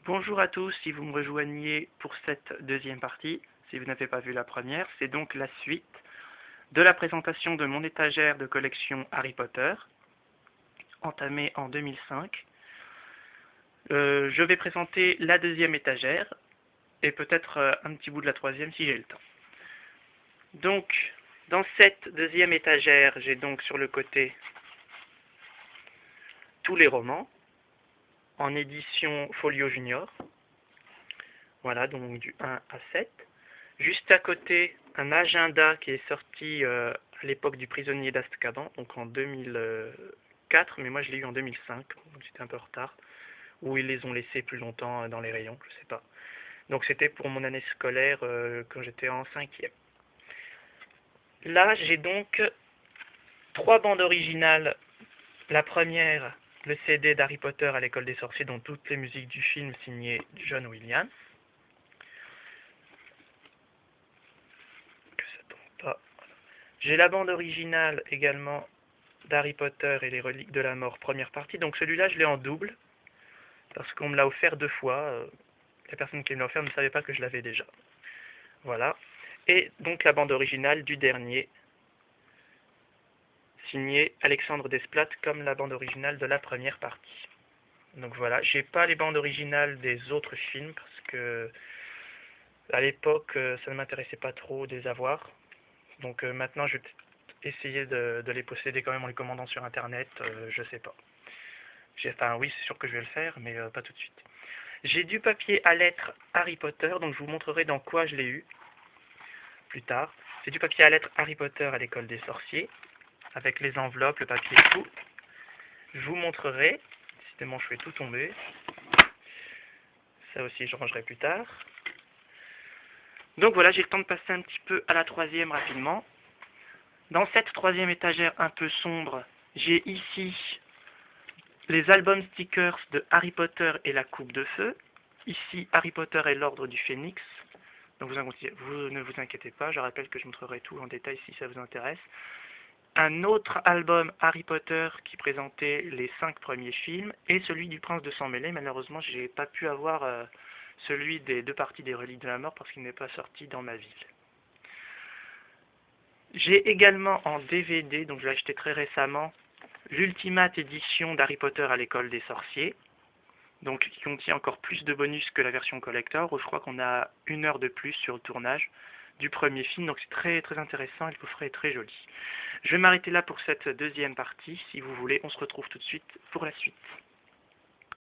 Bonjour à tous, si vous me rejoignez pour cette deuxième partie, si vous n'avez pas vu la première, c'est donc la suite de la présentation de mon étagère de collection Harry Potter, entamée en 2005. Je vais présenter la deuxième étagère, et peut-être un petit bout de la troisième si j'ai le temps. Donc, dans cette deuxième étagère, j'ai donc sur le côté tous les romans, en édition Folio Junior. Voilà, donc du 1 à 7. Juste à côté, un agenda qui est sorti à l'époque du prisonnier d'Azkaban, donc en 2004, mais moi je l'ai eu en 2005, donc c'était un peu en retard, ou ils les ont laissés plus longtemps dans les rayons, je sais pas. Donc c'était pour mon année scolaire quand j'étais en 5e. Là, j'ai donc 3 bandes originales. La première, le CD d'Harry Potter à l'école des sorciers, dont toutes les musiques du film signées John Williams. J'ai la bande originale également d'Harry Potter et les reliques de la mort, première partie. Donc celui-là, je l'ai en double, parce qu'on me l'a offert 2 fois. La personne qui me l'a offert ne savait pas que je l'avais déjà. Voilà. Et donc la bande originale du dernier, signée Alexandre Desplat, comme la bande originale de la première partie. Donc voilà, j'ai pas les bandes originales des autres films, parce que à l'époque, ça ne m'intéressait pas trop de les avoir. Donc maintenant, je vais essayer de les posséder quand même en les commandant sur internet, je sais pas. Enfin oui, c'est sûr que je vais le faire, mais pas tout de suite. J'ai du papier à lettres Harry Potter, donc je vous montrerai dans quoi je l'ai eu plus tard. C'est du papier à lettres Harry Potter à l'école des sorciers, avec les enveloppes, le papier et tout. Je vous montrerai, décidément je fais tout tomber. Ça aussi je rangerai plus tard. Donc voilà, j'ai le temps de passer un petit peu à la troisième rapidement. Dans cette troisième étagère un peu sombre, j'ai ici les albums stickers de Harry Potter et la Coupe de Feu. Ici, Harry Potter et l'Ordre du Phénix. Donc vous ne vous inquiétez pas, je rappelle que je montrerai tout en détail si ça vous intéresse. Un autre album Harry Potter qui présentait les 5 premiers films, et celui du Prince de Sang Mêlé. Malheureusement, j'ai pas pu avoir celui des 2 parties des Reliques de la Mort parce qu'il n'est pas sorti dans ma ville. J'ai également en DVD, donc je l'ai acheté très récemment, l'Ultimate édition d'Harry Potter à l'école des sorciers, donc qui contient encore plus de bonus que la version collector, où je crois qu'on a 1 heure de plus sur le tournage du premier film, donc c'est très très intéressant et le coffret est très joli. Je vais m'arrêter là pour cette deuxième partie, si vous voulez, on se retrouve tout de suite pour la suite.